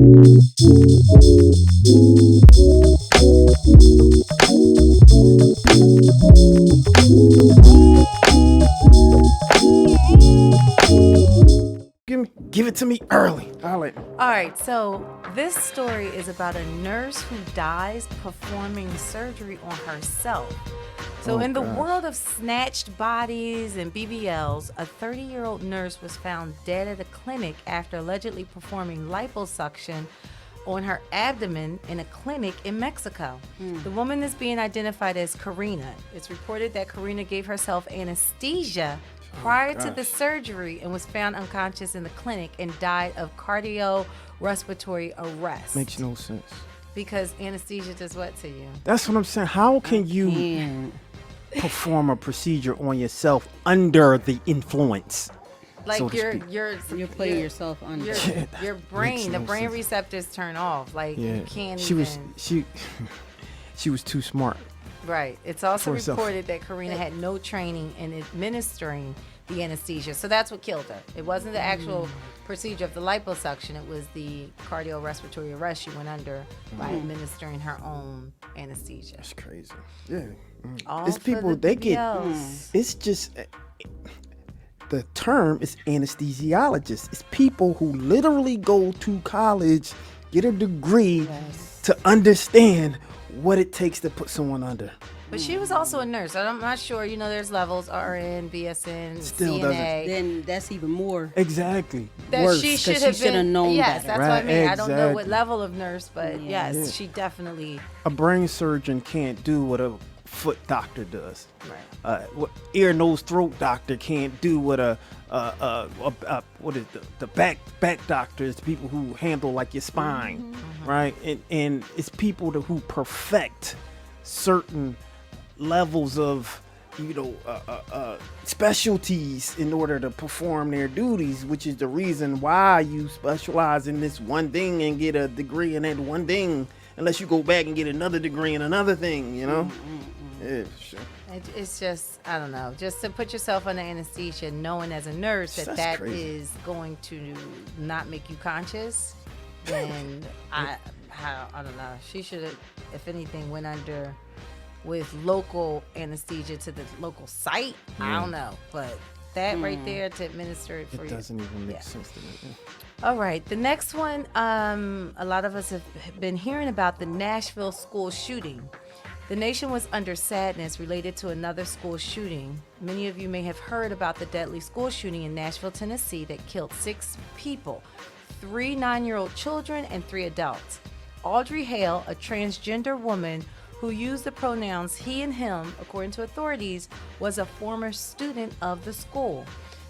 Give it to me early. All right, so this story is about a nurse who dies performing surgery on herself. So in the world of snatched bodies and BBLs, a 30-year-old nurse was found dead at a clinic after allegedly performing liposuction on her abdomen in a clinic in Mexico. The woman is being identified as Karina. It's reported that Karina gave herself anesthesia prior to the surgery and was found unconscious in the clinic and died of cardiorespiratory arrest. Makes no sense. Because anesthesia does what to you? That's what I'm saying. How can you perform a procedure on yourself under the influence? Like so you're putting yourself under. Your brain, the brain receptors turn off. Like you can't she was too smart. Right. It's also reported that Karina had no training in administering the anesthesia. So that's what killed her. It wasn't the actual procedure of the liposuction. It was the cardiorespiratory arrest she went under by administering her own anesthesia. That's crazy. Yeah. All it's for people, the they get, BBLs. it's just, the term is anesthesiologist. It's people who literally go to college, get a degree to understand what it takes to put someone under. But she was also a nurse. I'm not sure. You know, there's levels: RN, BSN, Still CNA. Then that's even more. Exactly. That Worse. she should She have should have known Yes, better. that's what I mean. I don't know what Exactly. level of nurse, but yes, she definitely. A brain surgeon can't do what a foot doctor does. Right. What ear, nose, throat doctor can't do what what is the back doctors, the people who handle like your spine, right? And it's people who perfect certain levels of specialties in order to perform their duties, which is the reason why you specialize in this one thing and get a degree in that one thing, unless you go back and get another degree in another thing, you know. Yeah, sure. It's just, I don't know, just to put yourself under anesthesia, knowing as a nurse that crazy. is going to not make you conscious, then I don't know. She should have, if anything, went under with local anesthesia to the local site. I don't know, but that right there to administer it for you. It doesn't even make sense to me. All right, the next one, a lot of us have been hearing about the Nashville school shooting. The nation was under sadness related to another school shooting. Many of you may have heard about the deadly school shooting in Nashville, Tennessee that killed 6 people, 3 9-year-old children and 3 adults. Audrey Hale, a transgender woman who used the pronouns he and him, according to authorities, was a former student of the school.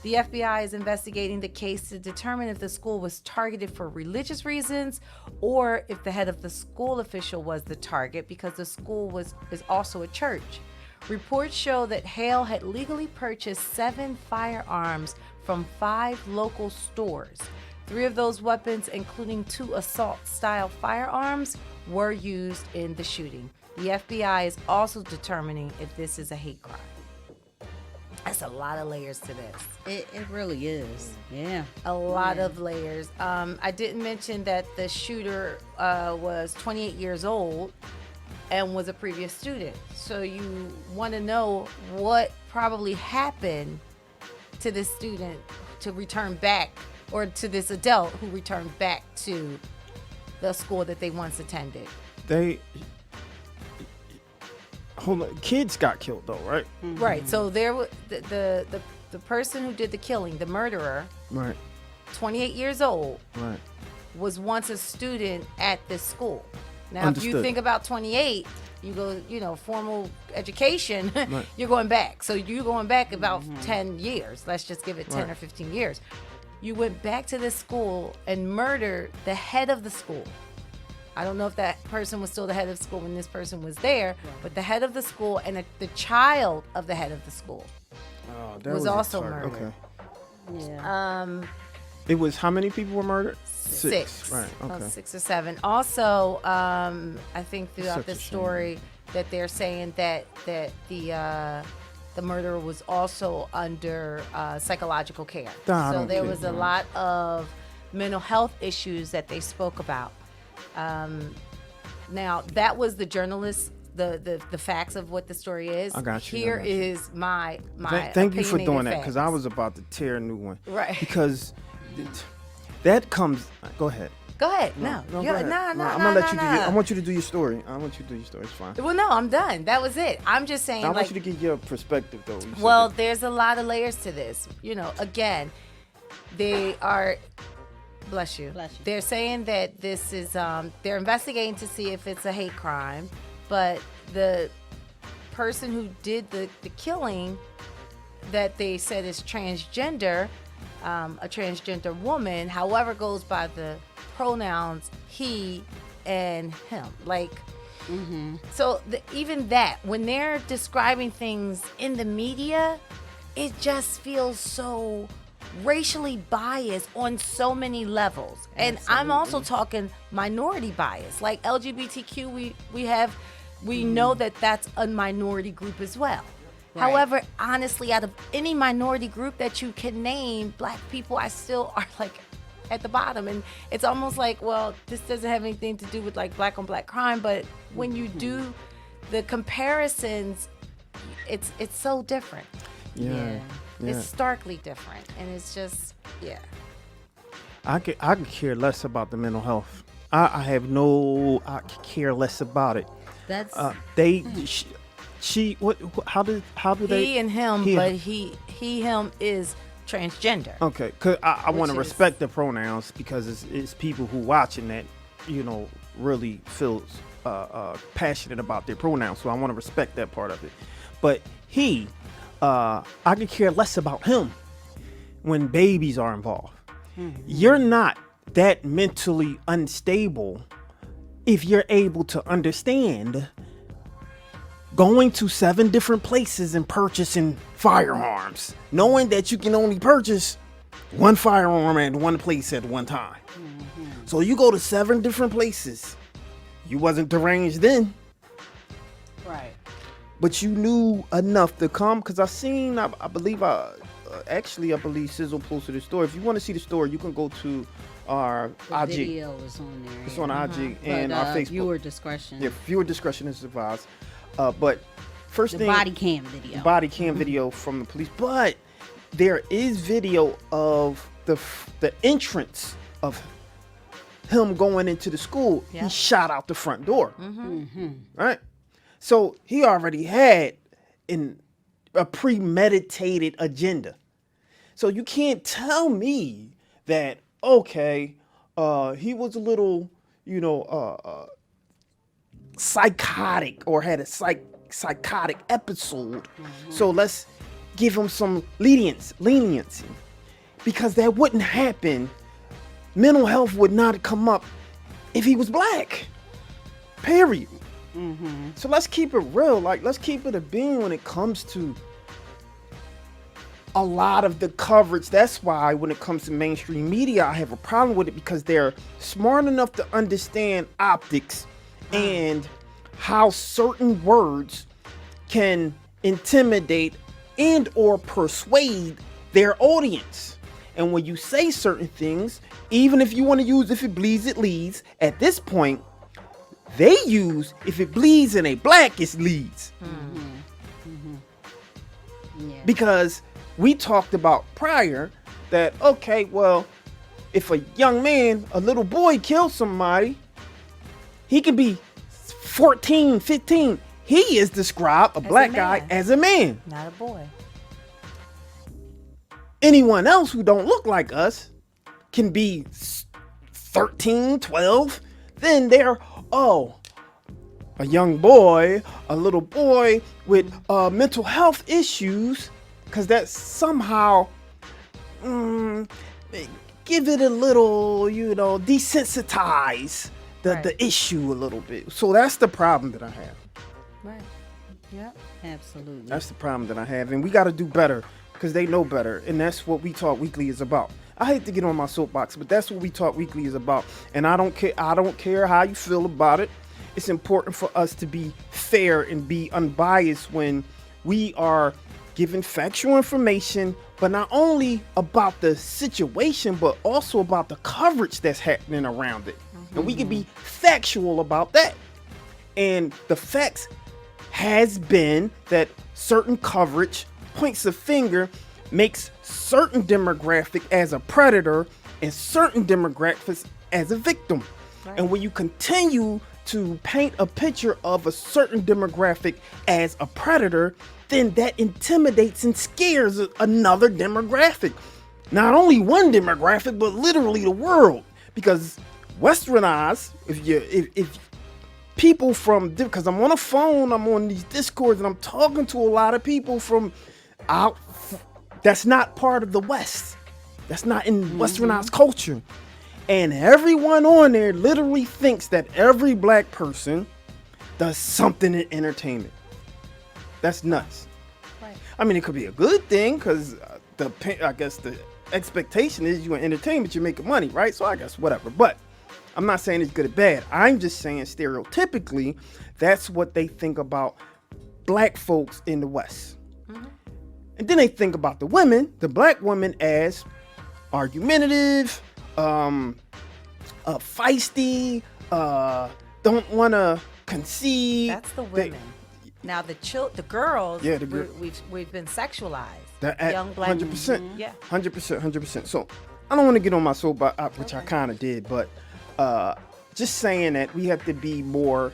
The FBI is investigating the case to determine if the school was targeted for religious reasons or if the head of the school official was the target, because the school is also a church. Reports show that Hale had legally purchased 7 firearms from 5 local stores. 3 of those weapons, including 2 assault-style firearms, were used in the shooting. The FBI is also determining if this is a hate crime. That's a lot of layers to this. It really is. Yeah. A lot of layers. I didn't mention that the shooter was 28 years old and was a previous student. So you want to know what probably happened to this student to return back, or to this adult who returned back to the school that they once attended. Hold on, kids got killed though, right? Right. So there was the person who did the killing, the murderer, Right. 28 years old, Right. was once a student at this school. Now, if you Understood. think about 28, you go, formal education, Right. you're going back. So you're going back about 10 years. Let's just give it 10 Right. or 15 years. You went back to this school and murdered the head of the school. I don't know if that person was still the head of the school when this person was there, but the head of the school and the child of the head of the school Oh, that was a also target. murdered. Okay. Yeah. It was how many people were murdered? 6. Right. Okay. 6 or 7. Also, I think throughout Such a this shame. story that they're saying that the murderer was also under psychological care. Nah, I So don't there think was a so. lot of mental health issues that they spoke about. Now, that was the journalist, the facts of what the story is. I got you. Here is my Thank you for doing opinionated that, because I was about to tear a new one. Right. Because that comes. Go ahead. Go ahead. No, go Yo, ahead. no. I'm gonna let you do. I want you to do your story. It's fine. Well, no, I'm done. That was it. I'm just saying. I like, want you to get your perspective, though. You said well, that. there's a lot of layers to this. You know, again, they are. Bless you. Bless you. They're saying that this is. They're investigating to see if it's a hate crime, but the person who did the killing, that they said is transgender, a transgender woman, however, goes by the pronouns he and him. Like, so even that, when they're describing things in the media, it just feels so racially biased on so many levels. And I'm also talking minority bias, like LGBTQ. We know that that's a minority group as well. Right. However, honestly, out of any minority group that you can name, Black people, I still are like at the bottom. And it's almost like, well, this doesn't have anything to do with like Black on Black crime, but when you do the comparisons, it's so different. Yeah. It's starkly different, and it's just, I could care less about the mental health. I could care less about it. That's How do they? he and him, but him is transgender. Okay, because I want to Which is- respect the pronouns, because it's people who watching that, really feels passionate about their pronouns. So I want to respect that part of it. But I could care less about him when babies are involved. You're not that mentally unstable if you're able to understand going to 7 different places and purchasing firearms, knowing that you can only purchase one firearm at one place at one time. So you go to 7 different places. You wasn't deranged then, right. but you knew enough to come. Because I believe Sizzle posted the story. If you want to see the story, you can go to our The IG. video is on there. It's on IG But, and our Facebook. viewer discretion. Yeah, viewer discretion is advised. But first The thing, body cam video. body cam video from the police. But there is video of the entrance of him going into the school. Yeah. He shot out the front door. Right? So he already had a premeditated agenda. So you can't tell me that, okay, he was a little, psychotic or had a psychotic episode. So let's give him some leniency, because that wouldn't happen. Mental health would not come up if he was Black. Period. So let's keep it real. Like, let's keep it a bean when it comes to a lot of the coverage. That's why when it comes to mainstream media, I have a problem with it, because they're smart enough to understand optics and how certain words can intimidate and or persuade their audience. And when you say certain things, even if you want to use if it bleeds, it leads, at this point, they use if it bleeds and a Black, it leads. Yeah. Because we talked about prior that, okay, well, if a young man, a little boy kills somebody, he can be 14, 15. He is described, a Black guy, man. as a man. Not a boy. Anyone else who don't look like us can be 13, 12. Then they're, a young boy, a little boy with mental health issues, because that somehow give it a little, desensitize the issue a little bit. So that's the problem that I have. Right. Yep. Absolutely. That's the problem that I have. And we got to do better, because they know better. And that's what We Talk Weekly is about. I hate to get on my soapbox, but that's what We Talk Weekly is about. And I don't care how you feel about it. It's important for us to be fair and be unbiased when we are giving factual information, but not only about the situation, but also about the coverage that's happening around it. And we can be factual about that. And the facts has been that certain coverage points a finger, makes certain demographic as a predator and certain demographics as a victim. Right. And when you continue to paint a picture of a certain demographic as a predator, then that intimidates and scares another demographic. Not only one demographic, but literally the world. Because westernized, if people from, because I'm on a phone, I'm on these discords, and I'm talking to a lot of people from out that's not part of the West. That's not in westernized culture. And everyone on there literally thinks that every black person does something in entertainment. That's nuts. Right. I mean, it could be a good thing because I guess the expectation is you in entertainment, you're making money, right? So I guess whatever. But I'm not saying it's good or bad. I'm just saying stereotypically, that's what they think about black folks in the West. And then they think about the women, the black women, as argumentative, feisty, don't want to concede. That's the women. Now the girls, yeah, we've been sexualized. Young black 100%. Yeah, 100%. So I don't want to get on my soapbox, which I kind of did, but just saying that we have to be more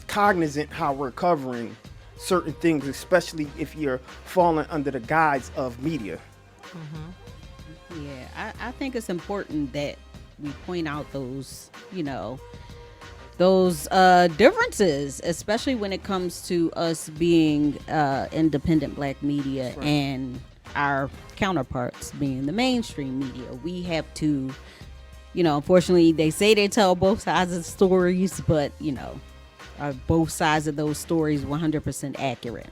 cognizant how we're covering certain things, especially if you're falling under the guise of media. Yeah, I think it's important that we point out those, those differences, especially when it comes to us being independent black media and our counterparts being the mainstream media. We have to, unfortunately, they say they tell both sides of the stories, but, are both sides of those stories 100% accurate?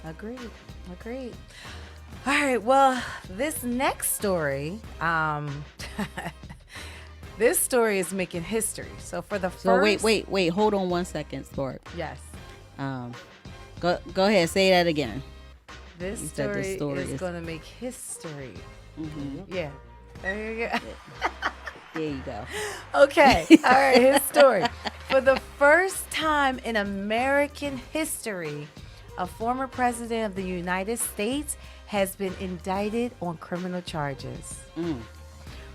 Agreed. All right, well, this next story, this story is making history. So for the first... wait, hold on 1 second, Sport. Yes. Go ahead, say that again. This story is going to make history. Yeah. There you go. There you go. Okay. All right. His story. For the first time in American history, a former president of the United States has been indicted on criminal charges.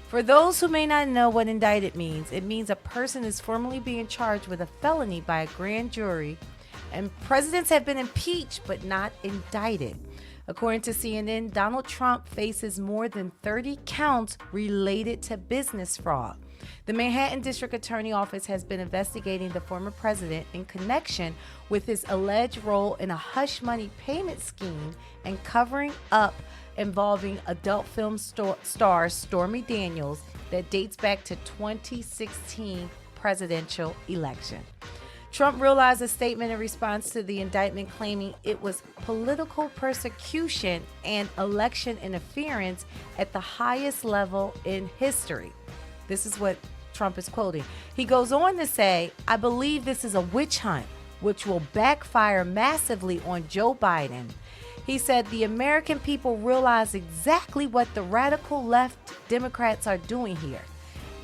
For those who may not know what indicted means, it means a person is formally being charged with a felony by a grand jury, and presidents have been impeached but not indicted. According to CNN, Donald Trump faces more than 30 counts related to business fraud. The Manhattan District Attorney Office has been investigating the former president in connection with his alleged role in a hush money payment scheme and covering up involving adult film star Stormy Daniels that dates back to 2016 presidential election. Trump realized a statement in response to the indictment claiming it was political persecution and election interference at the highest level in history. This is what Trump is quoting. He goes on to say, "I believe this is a witch hunt, which will backfire massively on Joe Biden." He said the American people realize exactly what the radical left Democrats are doing here.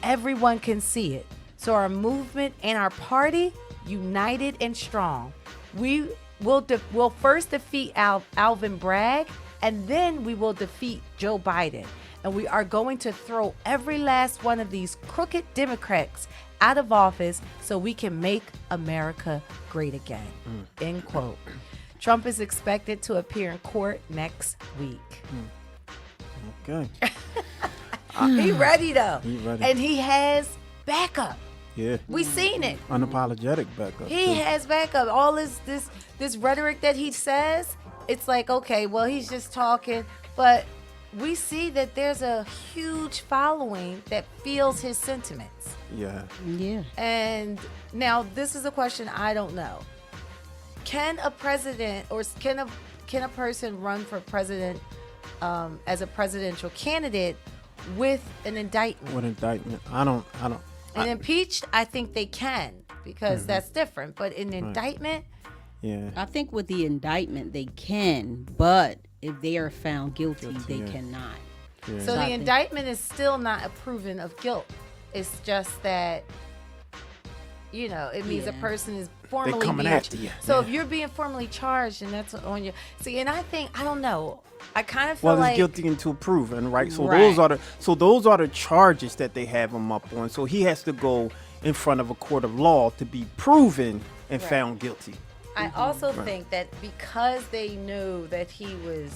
Everyone can see it. So our movement and our party, united and strong. We'll first defeat Alvin Bragg, and then we will defeat Joe Biden. And we are going to throw every last one of these crooked Democrats out of office so we can make America great again. End quote. Trump is expected to appear in court next week. Okay. He ready though. He ready. And he has backup. Yeah. We seen it. Unapologetic backup. He has backup. All this rhetoric that he says, it's like, okay, well, he's just talking, but we see that there's a huge following that feels his sentiments. Yeah. And now this is a question I don't know. Can a president or can a person run for president as a presidential candidate with an indictment? With indictment, I don't. And impeached, I think they can because that's different. But an indictment, Yeah. I think with the indictment they can, but if they are found guilty, they yeah. cannot. Yeah. So the I think- indictment is still not a proven of guilt. It's just that, it means a Yeah. person is formally coming being after you. So Yeah. if you're being formally charged, and that's on you. See, and I don't know. I kind of feel Well, like it's guilty until proven, right? So Right. those are the charges that they have him up on. So he has to go in front of a court of law to be proven and Right. found guilty. I also think that because they knew that he was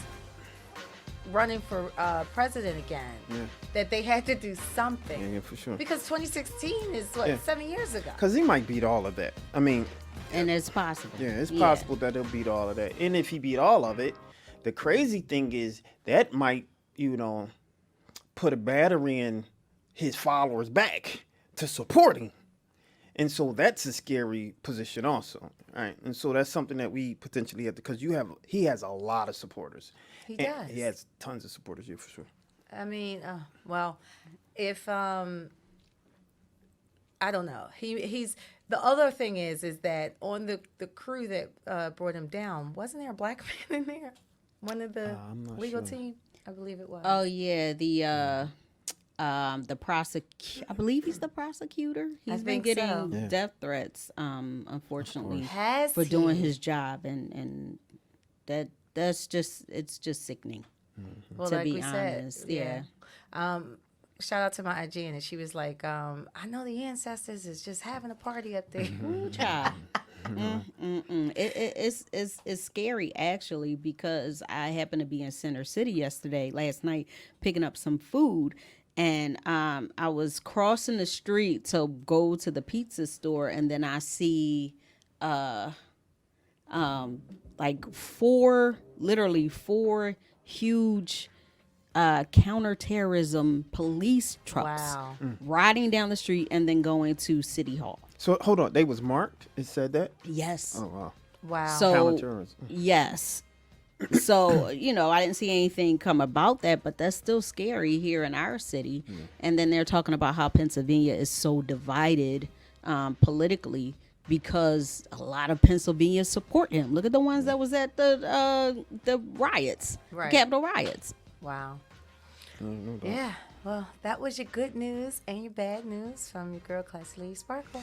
running for president again, that they had to do something. Yeah, for sure. Because 2016 is Yeah. 7 years ago. Because he might beat all of that. I mean, And it's possible. yeah, it's possible that he'll beat all of that. And if he beat all of it, the crazy thing is that might, put a battery in his followers back to support him. And so that's a scary position also. Right. And so that's something that we potentially have to, because he has a lot of supporters. He And does. He has tons of supporters, yeah, for sure. I mean, well, if I don't know, he's the other thing is that on the crew that brought him down, wasn't there a black man in there? One of the I'm not legal sure. team, I believe it was. Oh yeah, the I believe he's the prosecutor. He's been think getting so. Yeah. death threats, unfortunately, Has for doing he? his job, and that's just sickening. Well, to like be we honest, said, yeah. Shout out to my IG, and she was like, I know the ancestors is just having a party up there. Ooh, child. It's scary actually, because I happened to be in Center City last night, picking up some food, and I was crossing the street to go to the pizza store, and then I see like literally four huge counterterrorism police trucks Wow. riding down the street and then going to City Hall. So hold on, they was marked. It said that. Yes. Oh wow. Wow. So Counterterrorism. yes. So, I didn't see anything come about that, but that's still scary here in our city. And then they're talking about how Pennsylvania is so divided politically because a lot of Pennsylvanians support him. Look at the ones that was at the riots, Right. Capitol riots. Wow. No doubt. Yeah. Well, that was your good news and your bad news from your girl, Classy Lady Sparkle.